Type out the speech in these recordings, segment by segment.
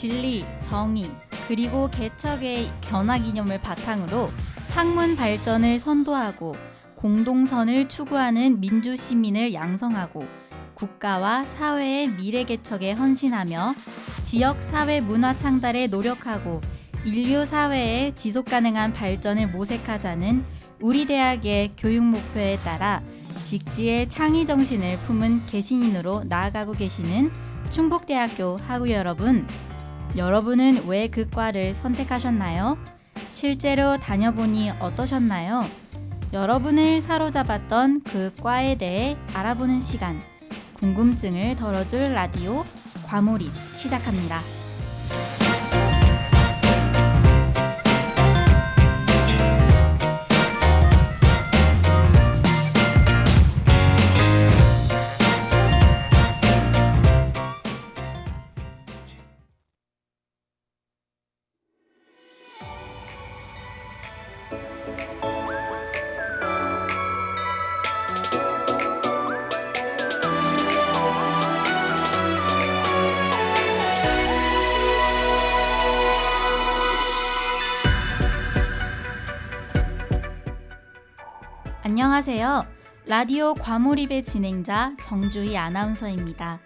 진리, 정의, 그리고 개척의 견학이념을 바탕으로 학문 발전을 선도하고 공동선을 추구하는 민주시민을 양성하고 국가와 사회의 미래 개척에 헌신하며 지역 사회 문화 창달에 노력하고 인류 사회의 지속가능한 발전을 모색하자는 우리 대학의 교육 목표에 따라 직지의 창의 정신을 품은 개신인으로 나아가고 계시는 충북대학교 학우 여러분, 여러분은 왜 그 과를 선택하셨나요? 실제로 다녀보니 어떠셨나요? 여러분을 사로잡았던 그 과에 대해 알아보는 시간, 궁금증을 덜어줄 라디오 과몰입 시작합니다. 안녕하세요. 라디오 과몰입의 진행자 정주희 아나운서입니다.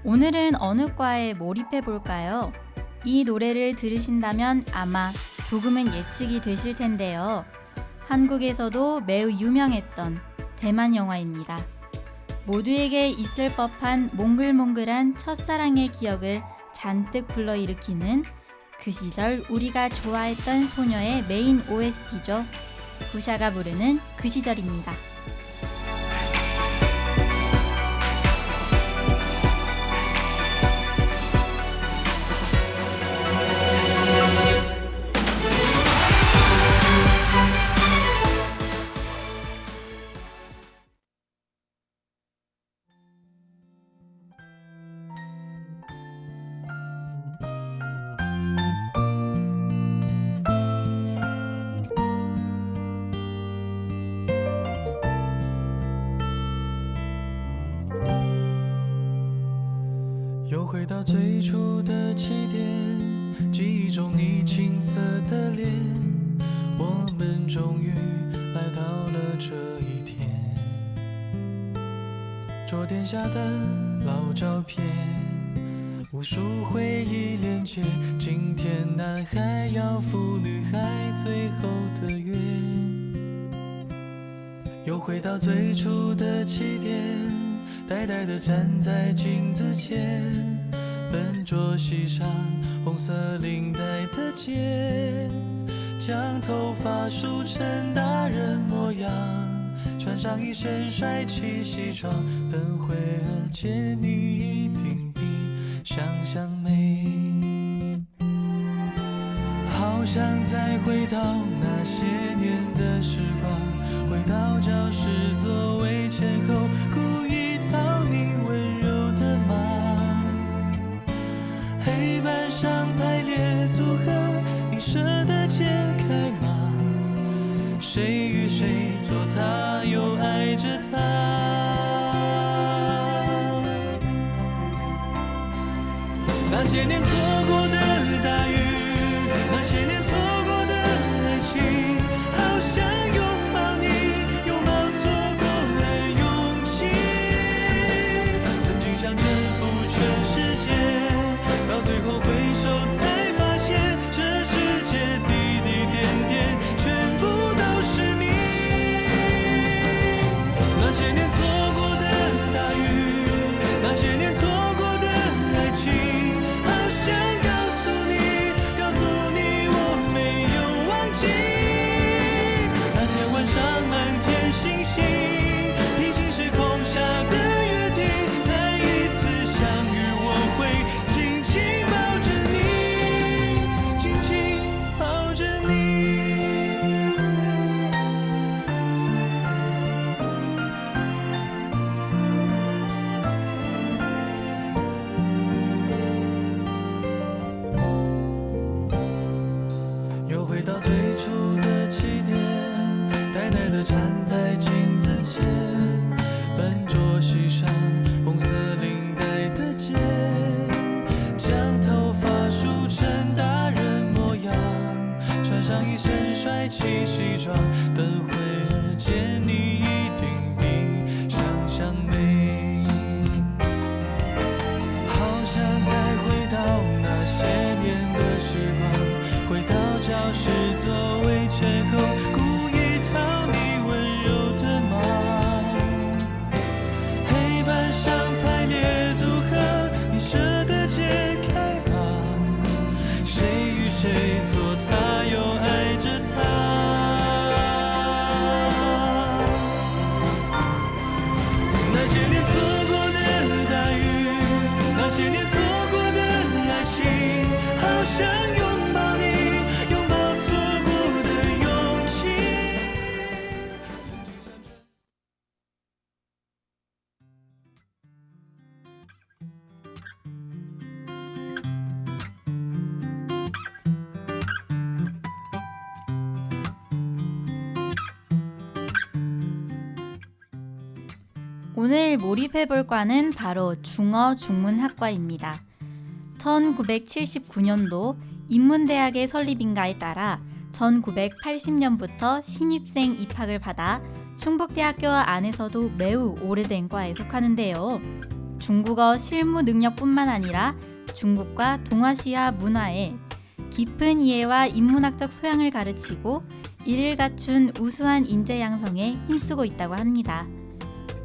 오늘은 어느 과에 몰입해 볼까요? 이 노래를 들으신다면 아마 조금은 예측이 되실 텐데요. 한국에서도 매우 유명했던 대만 영화입니다. 모두에게 있을 법한 몽글몽글한 첫사랑의 기억을 잔뜩 불러일으키는 그 시절 우리가 좋아했던 소녀의 메인 OST죠. 부샤가 부르는 그 시절입니다.又回到最初的起点，记忆中你青涩的脸，我们终于来到了这一天。桌垫下的老照片，无数回忆连接，今天男孩要赴女孩最后的约。又回到最初的起点，呆呆地站在镜子前，笨拙系上红色领带的结，将头发梳成大人模样，穿上一身帅气西装，等会儿见你一定比想象美。好想再回到那些年的时光，回到教室座位前后，故意讨你温柔的骂，黑板上排列组合，你舍得解开吗？谁与谁做他，又爱着他？那些年错过的大雨，那些年错过的爱情，好想拥抱你，拥抱错过的勇气。曾经想征服全世界，到最后回首才发现，这世界滴滴点点全部都是你。那些年错过的大雨，那些年错过的爱情，好想告诉你，告诉你我没有忘记。那天晚上满天星星，平行时空下的约定，再一次相遇我会紧紧抱着你，紧紧抱着你。老师作为借口，故意讨你温柔的骂。黑板上排列组合，你舍得解开吗？谁与谁错，他又爱着他。那些年错过的大雨，那些年错过的爱情，好想拥抱你，拥抱错过的勇气。오늘 몰입해볼 과는 바로 중어중문학과입니다. 1979년도 인문대학의 설립인가에 따라 1980년부터 신입생 입학을 받아 충북대학교 안에서도 매우 오래된 과에 속하는데요. 중국어 실무 능력뿐만 아니라 중국과 동아시아 문화에 깊은 이해와 인문학적 소양을 가르치고 이를 갖춘 우수한 인재 양성에 힘쓰고 있다고 합니다.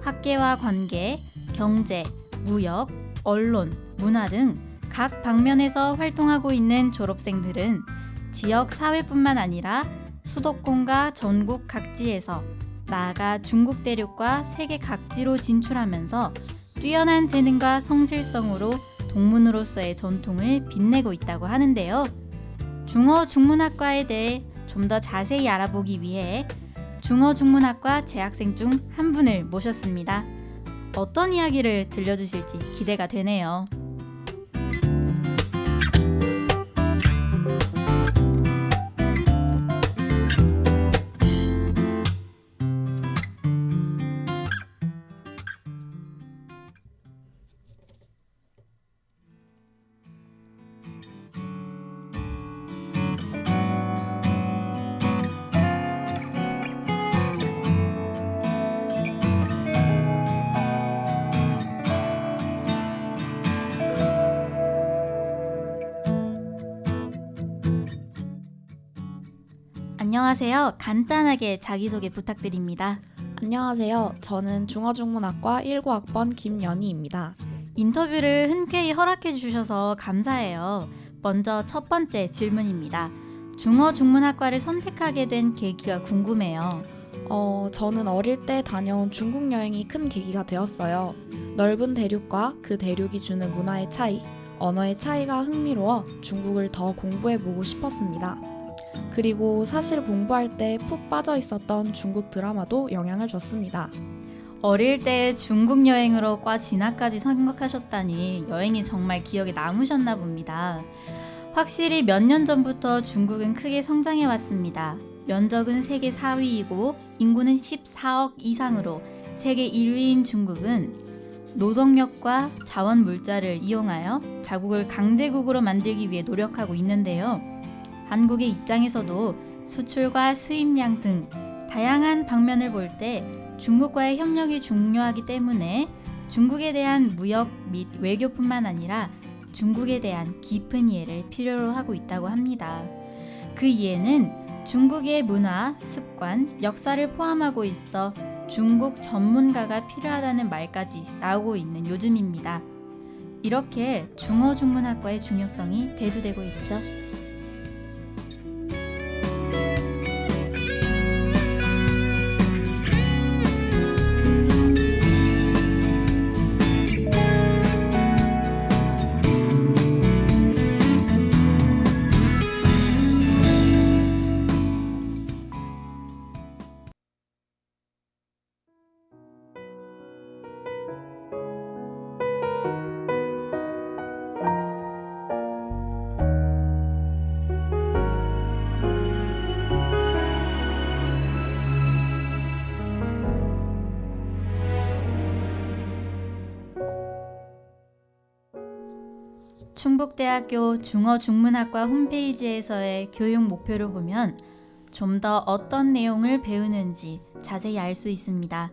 학계와 관계, 경제, 무역, 언론, 문화 등 각 방면에서 활동하고 있는 졸업생들은 지역 사회뿐만 아니라 수도권과 전국 각지에서 나아가 중국 대륙과 세계 각지로 진출하면서 뛰어난 재능과 성실성으로 동문으로서의 전통을 빛내고 있다고 하는데요. 중어중문학과에 대해 좀 더 자세히 알아보기 위해 중어중문학과 재학생 중 한 분을 모셨습니다. 어떤 이야기를 들려주실지 기대가 되네요. 안녕하세요. 간단하게 자기소개 부탁드립니다. 안녕하세요. 저는 중어중문학과 19학번 김연희입니다. 인터뷰를 흔쾌히 허락해 주셔서 감사해요. 먼저 첫 번째 질문입니다. 중어중문학과를 선택하게 된 계기가 궁금해요. 저는 어릴 때 다녀온 중국 여행이 큰 계기가 되었어요. 넓은 대륙과 그 대륙이 주는 문화의 차이, 언어의 차이가 흥미로워 중국을 더 공부해보고 싶었습니다. 그리고 사실 공부할 때 푹 빠져 있었던 중국 드라마도 영향을 줬습니다. 어릴 때 중국 여행으로 과 진학까지 생각하셨다니 여행이 정말 기억에 남으셨나 봅니다. 확실히 몇 년 전부터 중국은 크게 성장해 왔습니다. 면적은 세계 4위이고 인구는 14억 이상으로 세계 1위인 중국은 노동력과 자원 물자를 이용하여 자국을 강대국으로 만들기 위해 노력하고 있는데요. 한국의 입장에서도 수출과 수입량 등 다양한 방면을 볼 때 중국과의 협력이 중요하기 때문에 중국에 대한 무역 및 외교뿐만 아니라 중국에 대한 깊은 이해를 필요로 하고 있다고 합니다. 그 이해는 중국의 문화, 습관, 역사를 포함하고 있어 중국 전문가가 필요하다는 말까지 나오고 있는 요즘입니다. 이렇게 중어중문학과의 중요성이 대두되고 있죠. 충북대학교 중어중문학과 홈페이지에서의 교육 목표를 보면 좀 더 어떤 내용을 배우는지 자세히 알 수 있습니다.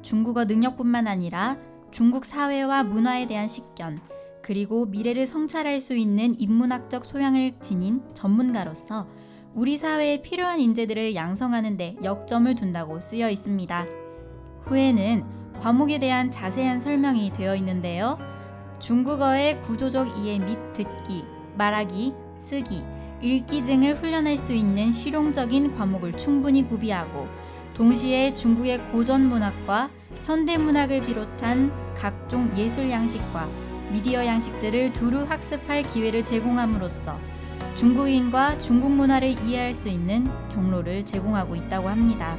중국어 능력뿐만 아니라 중국 사회와 문화에 대한 식견, 그리고 미래를 성찰할 수 있는 인문학적 소양을 지닌 전문가로서 우리 사회에 필요한 인재들을 양성하는 데 역점을 둔다고 쓰여 있습니다. 후에는 과목에 대한 자세한 설명이 되어 있는데요. 중국어의 구조적 이해 및 듣기, 말하기, 쓰기, 읽기 등을 훈련할 수 있는 실용적인 과목을 충분히 구비하고 동시에 중국의 고전 문학과 현대 문학을 비롯한 각종 예술 양식과 미디어 양식들을 두루 학습할 기회를 제공함으로써 중국인과 중국 문화를 이해할 수 있는 경로를 제공하고 있다고 합니다.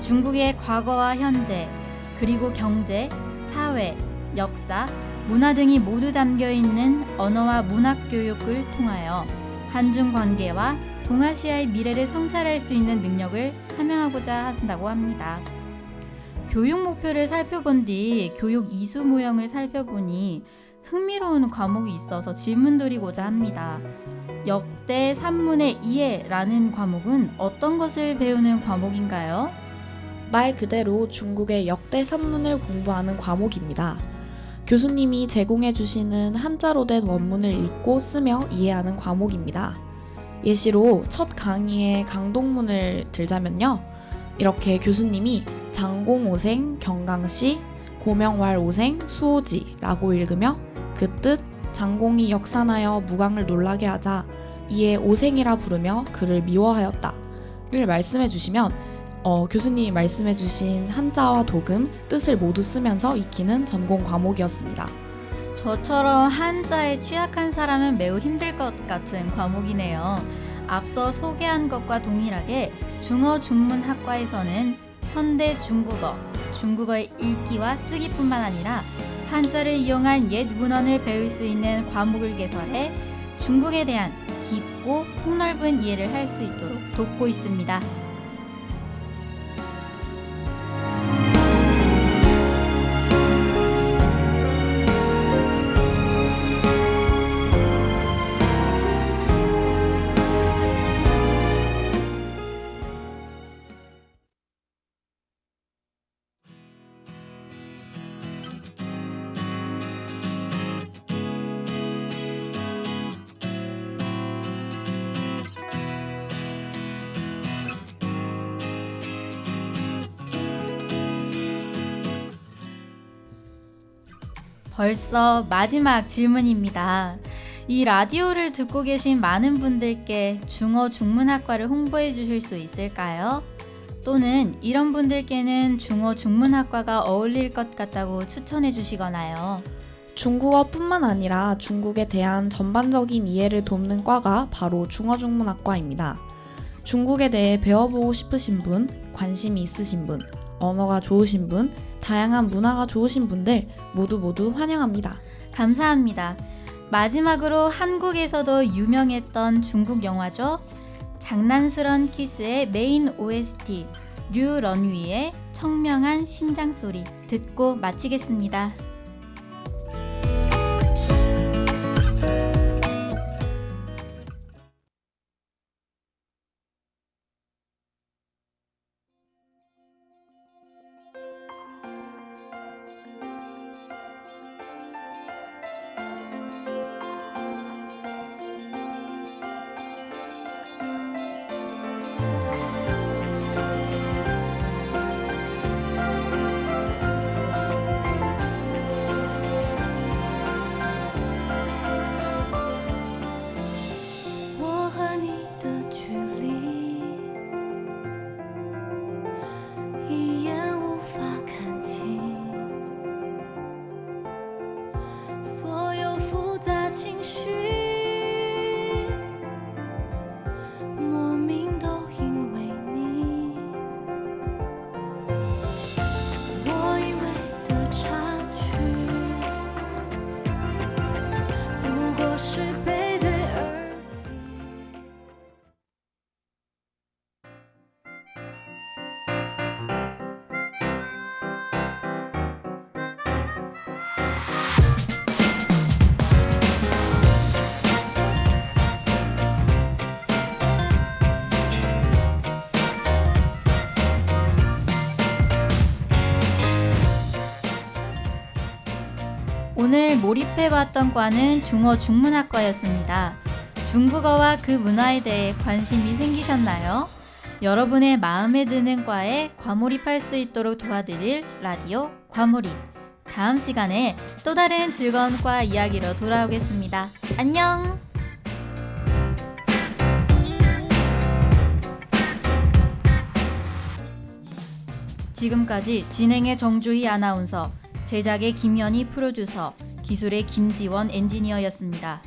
중국의 과거와 현재, 그리고 경제, 사회, 역사, 문화 등이 모두 담겨 있는 언어와 문학 교육을 통하여 한중 관계와 동아시아의 미래를 성찰할 수 있는 능력을 함양하고자 한다고 합니다. 교육 목표를 살펴본 뒤 교육 이수 모형을 살펴보니 흥미로운 과목이 있어서 질문 드리고자 합니다. 역대 산문의 이해라는 과목은 어떤 것을 배우는 과목인가요? 말 그대로 중국의 역대 산문을 공부하는 과목입니다. 교수님이 제공해 주시는 한자로 된 원문을 읽고 쓰며 이해하는 과목입니다. 예시로 첫 강의의 강동문을 들자면요. 이렇게 교수님이 장공오생, 경강씨, 고명왈오생, 수오지라고 읽으며 그 뜻 장공이 역산하여 무강을 놀라게 하자 이에 오생이라 부르며 그를 미워하였다를 말씀해 주시면 교수님이 말씀해 주신 한자와 도금, 뜻을 모두 쓰면서 익히는 전공 과목이었습니다. 저처럼 한자에 취약한 사람은 매우 힘들 것 같은 과목이네요. 앞서 소개한 것과 동일하게 중어중문학과에서는 현대 중국어, 중국어의 읽기와 쓰기뿐만 아니라 한자를 이용한 옛 문헌을 배울 수 있는 과목을 개설해 중국에 대한 깊고 폭넓은 이해를 할 수 있도록 돕고 있습니다. 벌써 마지막 질문입니다. 이 라디오를 듣고 계신 많은 분들께 중어중문학과를 홍보해 주실 수 있을까요? 또는 이런 분들께는 중어중문학과가 어울릴 것 같다고 추천해 주시거나요. 중국어뿐만 아니라 중국에 대한 전반적인 이해를 돕는 과가 바로 중어중문학과입니다. 중국에 대해 배워보고 싶으신 분, 관심이 있으신 분, 언어가 좋으신 분, 다양한 문화가 좋으신 분들 모두 환영합니다. 감사합니다. 마지막으로 한국에서도 유명했던 중국 영화죠. 장난스런 키스의 메인 OST 류 런위의 청명한 심장소리 듣고 마치겠습니다. 오늘 몰입해봤던 과는 중어중문학과였습니다. 중국어와 그 문화에 대해 관심이 생기셨나요? 여러분의 마음에 드는 과에 과몰입할 수 있도록 도와드릴 라디오 과몰입. 다음 시간에 또 다른 즐거운 과 이야기로 돌아오겠습니다. 안녕! 지금까지 진행의 정주희 아나운서, 제작의 김연희 프로듀서, 기술의 김지원 엔지니어였습니다.